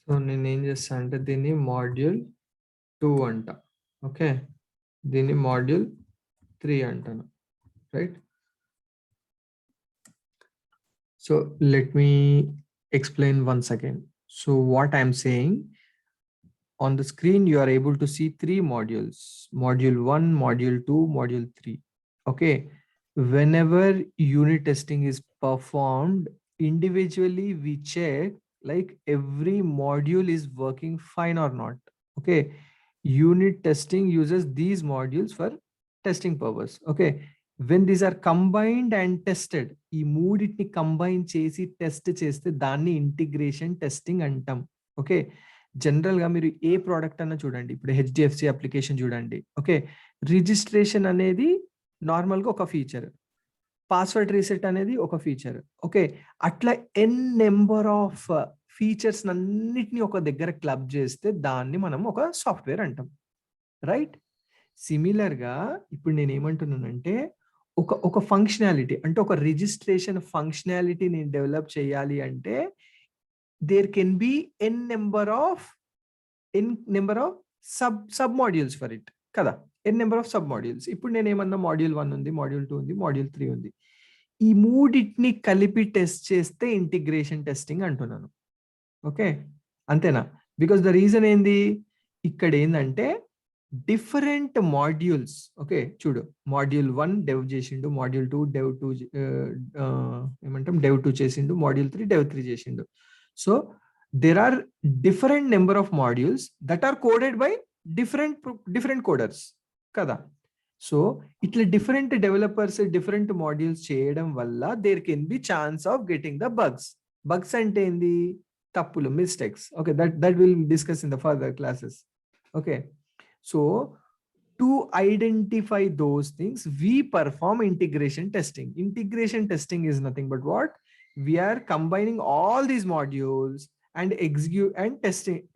So నేను ఏం చేస్తా అంటే దీన్ని మాడ్యూల్ 2 అంట. ఓకే, దీన్ని మాడ్యూల్ 3 అంటాను, right? So let me explain once again. So what I'm saying, on the screen you are able to see 3 modules: module 1, module 2, module 3. Okay, whenever unit testing is performed individually, we check like every module is working fine or not. Okay, unit testing uses these modules for testing purpose. Okay, when these are combined and tested, ఈ మూడిటిని combine చేసి test చేస్తే దాన్ని integration testing అంటాం. Okay, general గా మీరు ఏ product అన్నా చూడండి, ఇప్పుడు హెచ్డిఎఫ్సి అప్లికేషన్ చూడండి. ఓకే, రిజిస్ట్రేషన్ అనేది నార్మల్గా ఒక ఫీచర్, పాస్వర్డ్ రీసెట్ అనేది ఒక ఫీచర్. ఓకే, అట్లా ఎన్ నెంబర్ ఆఫ్ ఫీచర్స్ అన్నిటిని ఒక దగ్గర క్లబ్ చేస్తే దాన్ని మనం ఒక సాఫ్ట్వేర్ అంటాం, రైట్? సిమిలర్గా ఇప్పుడు నేను ఏమంటున్నానంటే ఒక ఫంక్షనాలిటీ అంటే ఒక రిజిస్ట్రేషన్ ఫంక్షనాలిటీ నేను డెవలప్ చేయాలి అంటే there can be N number of sub modules for it కదా, N number of sub modules. ఇప్పుడు నేను ఏమన్నా మాడ్యూల్ 1 ఉంది, మాడ్యూల్ 2 ఉంది, మాడ్యూల్ 3 ఉంది. ఈ మూడింటిని కలిపి టెస్ట్ చేస్తే ఇంటిగ్రేషన్ టెస్టింగ్ అంటున్నాను. ఓకే, అంతేనా? బికాస్ ద రీజన్ ఏంది, ఇక్కడ ఏంటంటే డిఫరెంట్ మాడ్యూల్స్. ఓకే, చూడు, మాడ్యూల్ 1 డెవ్ చేసిండు, మాడ్యూల్ 2 డెవ్ 2 ఏమంటాం డెవ్ 2 చేసిండు, మాడ్యూల్ 3 డెవ్ 3 చేసిండు. So there are different number of modules that are coded by different coders kada. So itla different developers different modules cheyadam valla there can be chance of getting the bugs ante endi tappulu, mistakes. Okay, that will discuss in the further classes. Okay, so to identify those things we perform integration testing is nothing but what, we are combining all these modules and execute and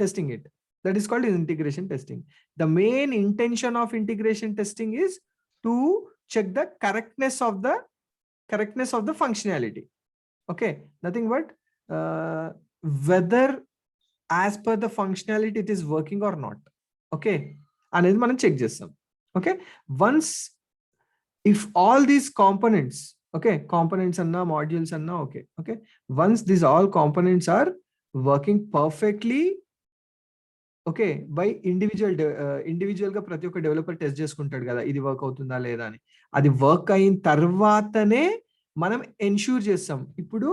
testing it. That is called integration testing. The main intention of integration testing is to check the correctness of the functionality. Okay, nothing but whether as per the functionality it is working or not. Okay, అనేది మనం check చేస్తాం. Okay, once if all these components, okay, components anna modules anna, okay, once these all components are working perfectly, okay, by individual గా ప్రతి ఒక్క developer test చేసుకుంటాడు కదా ఇది work అవుతుందా లేదా అని. అది వర్క్ అయిన తర్వాతనే మనం ఎన్ష్యూర్ చేస్తాం. ఇప్పుడు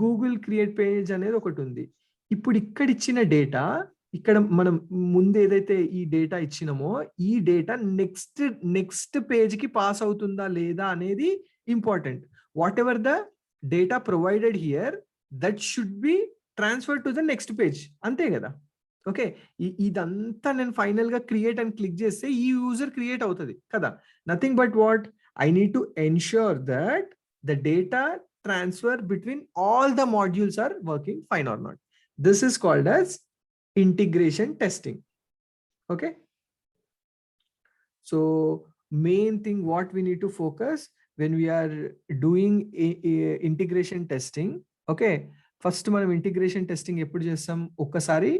గూగుల్ క్రియేట్ పేజ్ అనేది ఒకటి ఉంది. ఇప్పుడు ఇక్కడ ఇచ్చిన డేటా, ఇక్కడ మనం ముందు ఏదైతే ఈ డేటా ఇచ్చినామో ఈ డేటా నెక్స్ట్ పేజ్ కి పాస్ అవుతుందా లేదా అనేది important. What ever the data provided here that should be transfer to the next page, అంతే కదా. ఓకే, ఇదంతా నేను ఫైనల్ గా క్రియేట్ అని క్లిక్ చేస్తే ఈ యూజర్ క్రియేట్ అవుతుంది కదా. Nothing but what, I need to ensure that the data transfer between all the modules are working fine or not. This is called as integration testing. Okay, so main thing what we need to focus when we are doing integration testing. Okay, first మనం integration testing ఎప్పుడు చేస్తాం, ఒక్కసారి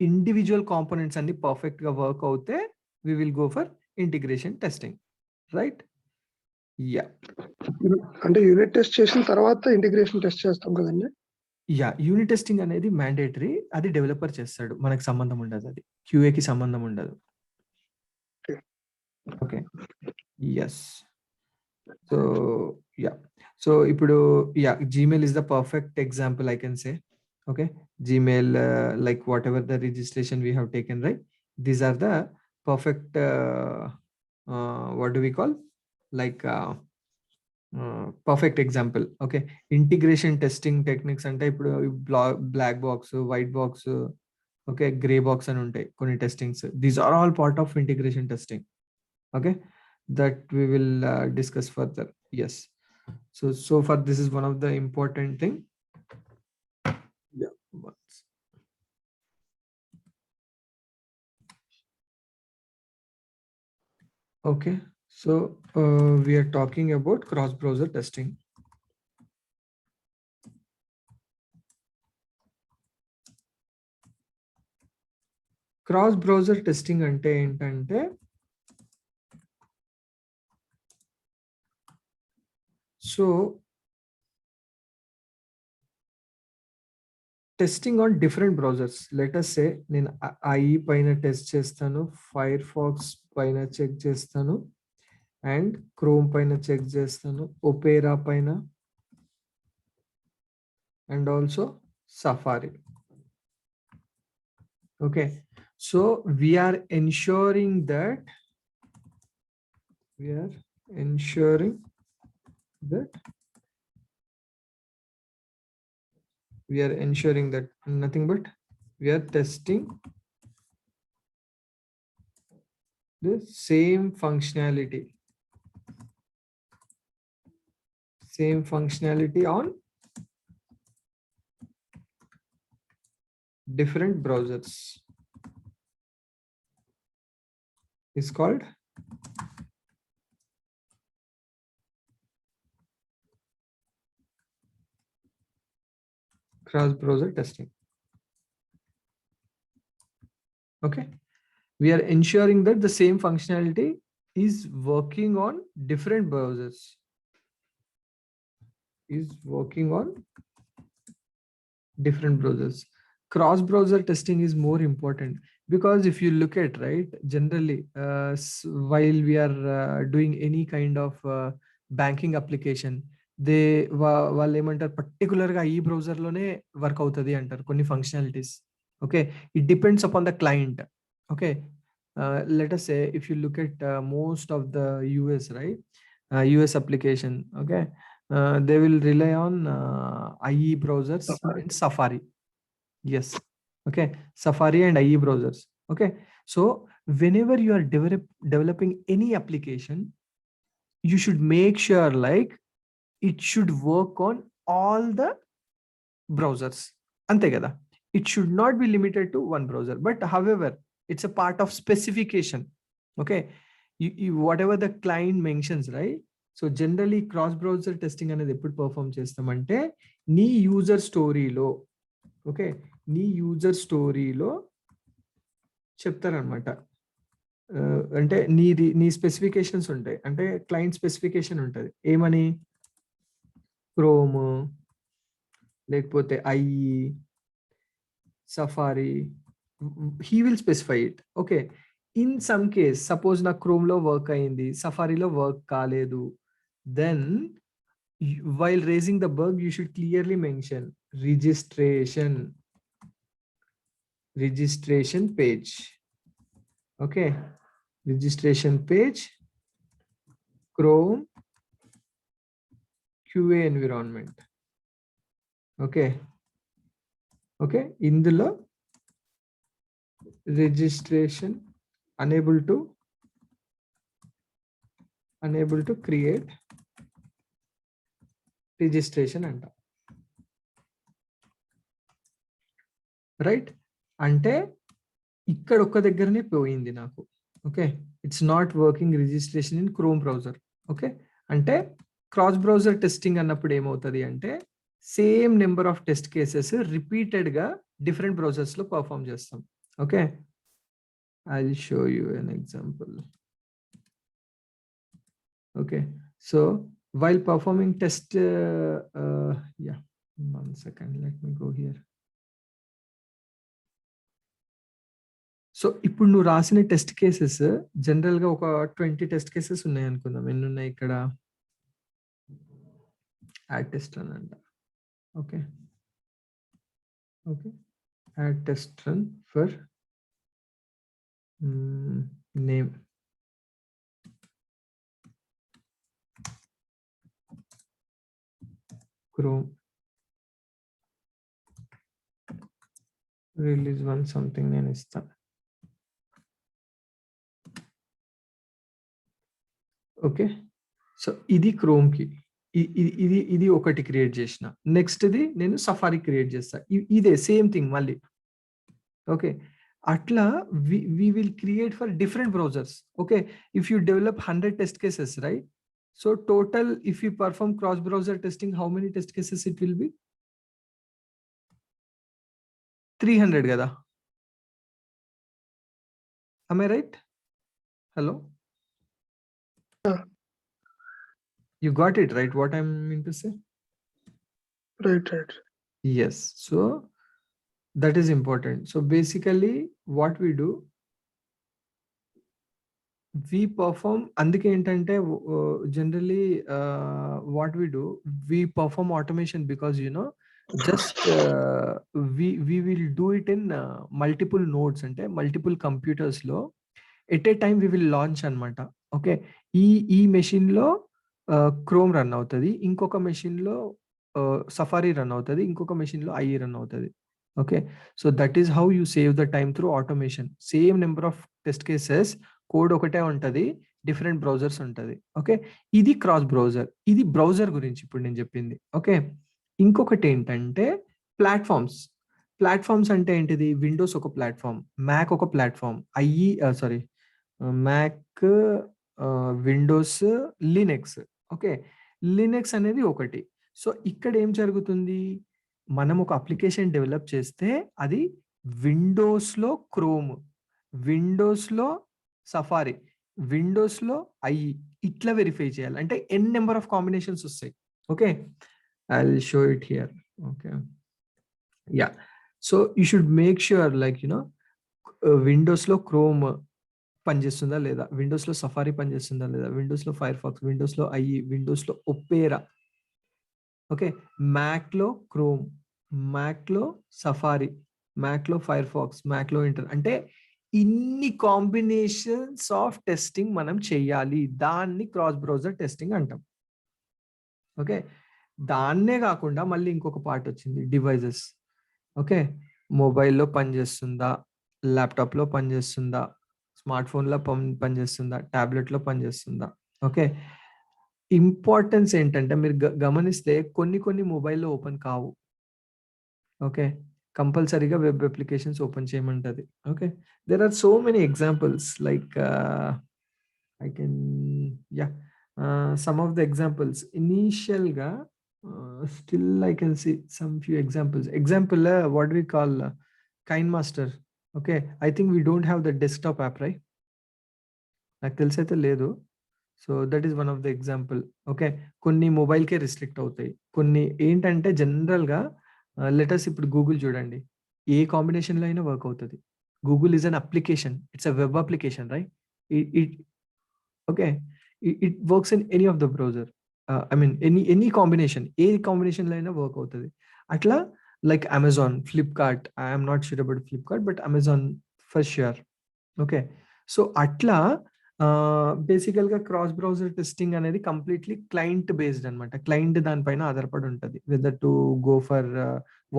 individual components అన్ని perfect గా work అవుతే we will go for integration testing, right? Yeah, అంటే unit test చేసిన తర్వాత ఇంటిగ్రేషన్ టెస్ట్ చేస్తాం కదండి. యా, యూనిట్ టెస్టింగ్ అనేది మ్యాండేటరీ, అది డెవలపర్ చేస్తాడు, మనకు సంబంధం ఉండదు, అది క్యూఏకి సంబంధం ఉండదు. Okay, yes. So yeah, so ఇప్పుడు yeah, Gmail is the perfect example I can say. Okay, Gmail, like whatever the registration we have taken, right, these are the perfect what do we call, like perfect example. Okay, integration testing techniques అంటే ఇప్పుడు black box, white box, okay, grey box అని ఉంటాయి కొన్ని testings. These are all part of integration testing. Okay, that we will discuss further. Yes, so for this is one of the important thing. Okay, so we are talking about cross-browser testing. Cross browser testing అంటే ఏంటంటే so testing on different browsers. Let us say నేను IE పైన test చేస్తాను, fire pox పైన check చేస్తాను, and chrome పైన check చేస్తాను, Opera పైన, and also safari. Okay, so we are ensuring that nothing but we are testing the same functionality on different browsers is called cross browser testing. Okay, we are ensuring that the same functionality is working on different browsers, Cross browser testing is more important because if you look at, right, generally while we are doing any kind of banking application, వాళ్ళు ఏమంటారు particular గా ఈ browser లోనే work అవుతుంది అంటారు కొన్ని functionalities. Okay, it depends upon the client. Okay, let us say if you look at most of the US, right, US application, okay, they will rely on IE browsers and Safari. Yes, okay, Safari and IE browsers. Okay, so whenever you are developing any application, you should make sure like it should work on all the browsers. Ante kada, it should not be limited to one browser, but however it's a part of specification. Okay, whatever the client mentions, right? So generally cross browser testing అనేది ఎప్పుడు perform చేస్తామంటే నీ user స్టోరీలో, okay, నీ user స్టోరీలో చెప్తారనమాట. అంటే నీ స్పెసిఫికేషన్స్ ఉంటాయి, అంటే క్లయింట్ స్పెసిఫికేషన్ ఉంటుంది, ఏమని క్రోమ్ లేకపోతే IE Safari, he will specify it. Okay, in some case suppose నా క్రోమ్ లో వర్క్ అయింది, సఫారీలో వర్క్ కాలేదు, then while raising the bug you should clearly mention registration page. Okay, registration page, Chrome QA environment. Okay, okay, ఇందులో registration unable to create registration అంట, right? అంటే ఇక్కడ ఒక్క దగ్గరనే పోయింది నాకు. Okay, it's not working registration in chrome browser. Okay, అంటే cross browser testing అన్నప్పుడు ఏమవుతుంది అంటే same number of test cases repeated గా డిఫరెంట్ బ్రౌజర్స్ లో పర్ఫామ్ చేస్తాం. Okay, I will show you an example. Okay, so while performing test, yeah, 1 second, let me go here. So ఇప్పుడు నువ్వు రాసిన test cases general గా ఒక 20 test cases ఉన్నాయి అనుకుందాం. ఎన్ని ఉన్నాయి ఇక్కడ? యాడ్ టెస్ట్ రన్ అంట. Okay, okay, add test run for name, chrome, release 1 something నేను ఇస్తాను. ఓకే, సో ఇది క్రోమ్ కి, ఇది ఒకటి క్రియేట్ చేసిన. నెక్స్ట్ ఇది నేను సఫారీ క్రియేట్ చేస్తా, ఇదే సేమ్ థింగ్ మళ్ళీ. ఓకే, అట్లా we will create for different browsers. Okay, if you develop 100 test cases, right, so total if you perform cross browser testing, how many test cases it will be? 300 కదా. Am I right? Hello? Yeah. You got it, right? What I'm mean to say? Right. Yes. So that is important. So basically what we do, we perform అందుకే ఏంటంటే generally what we do, we perform automation because just we will do it in multiple nodes, అంటే multiple computers లో at a time we will launch అనమాట. Okay, ఈ machine లో Chrome run అవుతుంది, ఇంకొక machine లో సఫారీ రన్ అవుతుంది, ఇంకొక మెషిన్ లో ఐఈ రన్ అవుతుంది. Okay, so that is how you save the time through automation. Same number of test cases, code ఒకటే ఉంటుంది, డిఫరెంట్ బ్రౌజర్స్ ఉంటుంది. ఓకే, ఇది క్రాస్ బ్రౌజర్. ఇది బ్రౌజర్ గురించి ఇప్పుడు నేను చెప్పింది. ఓకే, ఇంకొకటి ఏంటంటే ప్లాట్ఫామ్స్. ప్లాట్ఫామ్స్ అంటే ఏంటిది? విండోస్ ఒక ప్లాట్ఫామ్, మ్యాక్ ఒక platform, IE sorry Mac, Windows, Linux. Okay, Linux అనేది ఒకటి. సో ఇక్కడ ఏం జరుగుతుంది, మనం ఒక అప్లికేషన్ డెవలప్ చేస్తే అది విండోస్లో క్రోమ్, విండోస్లో సఫారీ, విండోస్లో ఐఈ, ఇట్లా వెరిఫై చేయాలి. అంటే ఎన్ నెంబర్ ఆఫ్ కాంబినేషన్స్ వస్తాయి. Okay, I will show it here. Okay, yeah. So you should make sure like విండోస్లో క్రోమ్ పనిచేస్తుందా లేదా, విండోస్లో సఫారీ పనిచేస్తుందా లేదా, విండోస్లో ఫైర్ ఫాక్స్, విండోస్లో ఐఈ, విండోస్లో ఒపేరా. ఓకే, మ్యాక్లో క్రోమ్, మ్యాక్లో సఫారీ, మ్యాక్లో ఫైర్ ఫాక్స్, మ్యాక్లో ఇంటర్. అంటే ఇన్ని కాంబినేషన్స్ ఆఫ్ టెస్టింగ్ మనం చెయ్యాలి. దాన్ని క్రాస్ బ్రౌజర్ టెస్టింగ్ అంటాం. ఓకే, దాన్నే కాకుండా మళ్ళీ ఇంకొక పార్ట్ వచ్చింది, డివైజెస్. ఓకే, మొబైల్లో పనిచేస్తుందా, ల్యాప్టాప్లో పనిచేస్తుందా, స్మార్ట్ ఫోన్లో పనిచేస్తుందా, ట్యాబ్లెట్లో పనిచేస్తుందా. ఓకే, ఇంపార్టెన్స్ ఏంటంటే మీరు గమనిస్తే కొన్ని మొబైల్లో ఓపెన్ కావు. ఓకే, కంపల్సరీగా వెబ్ అప్లికేషన్స్ ఓపెన్ చేయమంటది. Okay, there are so many examples like I can yeah some of the examples ఇనీషియల్గా still I can see some few examples. Example what we call KineMaster. Okay, I think we don't have the desktop app, right? నాకు తెలిసైతే లేదు. So that is one of the example. Okay, కొన్ని మొబైల్కే restrict అవుతాయి, కొన్ని ఏంటంటే జనరల్గా letters. ఇప్పుడు గూగుల్ చూడండి, ఏ కాంబినేషన్లో అయినా వర్క్ అవుతుంది. Google is an application, it's a web application, right? It okay, it works in any of the browser. I mean any combination, ఏ కాంబినేషన్లో అయినా వర్క్ అవుతుంది. అట్లా like Amazon, Flipkart, I'm not sure about Flipkart, but Amazon for sure. Okay, so అట్లా బేసికల్గా cross browser testing అనేది completely client based అనమాట. Client దానిపైన ఆధారపడి ఉంటుంది, whether to go for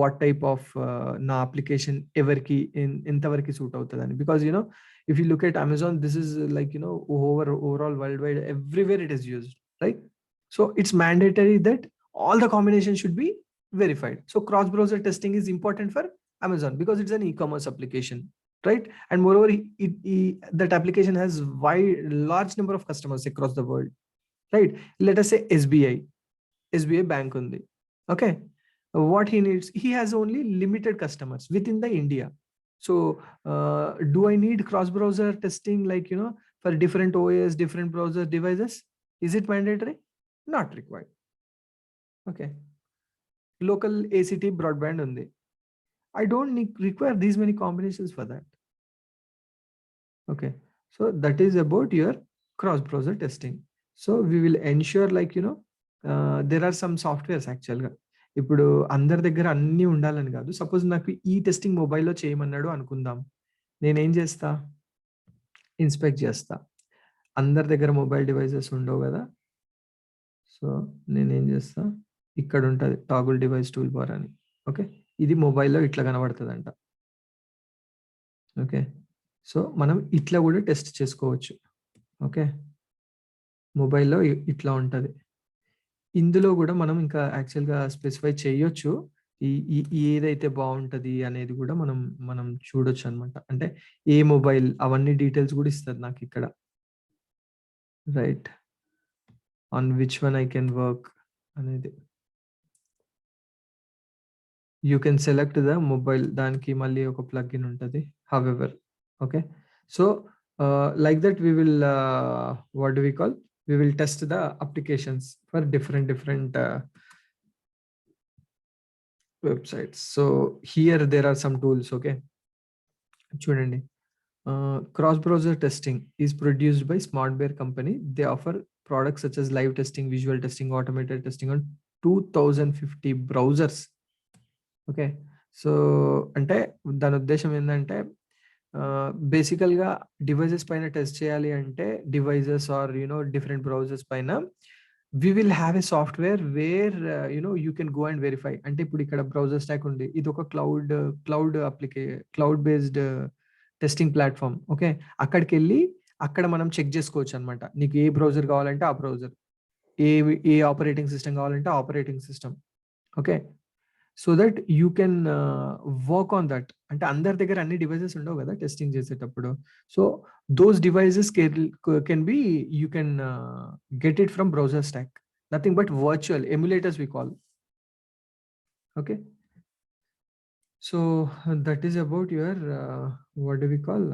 what type of నా అప్లికేషన్ ఎవరికి ఎంతవరకు సూట్ అవుతుంది అని. Because if you look at Amazon, this is like overall worldwide, everywhere it is used, right? So it's mandatory that all the combinations should be verified. So cross browser testing is important for Amazon because it's an e-commerce application, right? And moreover, that application has large number of customers across the world, right? Let us say SBI bank undi. Okay, what he needs, he has only limited customers within the India. So do I need cross browser testing like for different OS, different browser devices? Is it mandatory? Not required. Okay, local ACT broadband undi, I don't require these many combinations for that. Okay, so that is about your cross browser testing. So we will ensure like there are some softwares actually. ఇప్పుడు అందరి దగ్గర అన్నీ ఉండాలని కాదు. Suppose నాకు ఈ testing మొబైల్లో చేయమన్నాడు అనుకుందాం, నేనేం చేస్తా, ఇన్స్పెక్ట్ చేస్తా. అందరి దగ్గర మొబైల్ డివైసెస్ ఉండవు కదా. సో నేనేం చేస్తా, ఇక్కడ ఉంటుంది టాగుల్ డివైస్ టూల్ బార్ అని. ఓకే, ఇది మొబైల్లో ఇట్లా కనబడుతుందంట. ఓకే, సో మనం ఇట్లా కూడా టెస్ట్ చేసుకోవచ్చు. ఓకే, మొబైల్లో ఇట్లా ఉంటుంది. ఇందులో కూడా మనం ఇంకా యాక్చువల్గా స్పెసిఫై చేయొచ్చు ఏదైతే బాగుంటుంది అనేది కూడా మనం చూడొచ్చు అనమాట. అంటే ఏ మొబైల్, అవన్నీ డీటెయిల్స్ కూడా ఇస్తుంది నాకు ఇక్కడ, right? On which one I can work అనేది you can select the mobile. దానికి మళ్ళీ ఒక ప్లగ్ఇన్ ఉంటుంది however. Okay, so Like that we will what do we call, we will test the applications for different websites. So here there are some tools. Okay, చూడండి. Cross browser testing is produced by Smart Bear company. They offer products such as live testing, visual testing, automated testing on 2050 browsers. Okay, so అంటే దాని ఉద్దేశం ఏంటంటే బేసికల్గా devices పైన test చేయాలి అంటే devices are different browsers పైన we will have a software where you can go and verify. అంటే ఇప్పుడు ఇక్కడ బ్రౌజర్ స్టాక్ ఉంది, ఇది ఒక cloud based testing platform. Okay, అక్కడికి వెళ్ళి అక్కడ మనం చెక్ చేసుకోవచ్చు అనమాట. నీకు ఏ బ్రౌజర్ కావాలంటే ఆ బ్రౌజర్, ఏ ఆపరేటింగ్ సిస్టమ్ కావాలంటే operating system. Okay, so that you can work on that. అంటే అందరి దగ్గర అన్ని డివైజెస్ ఉండవు కదా టెస్టింగ్ చేసేటప్పుడు. So those devices can be, you can get it from BrowserStack. Nothing but virtual emulators we call. Okay, so that is about your what do we call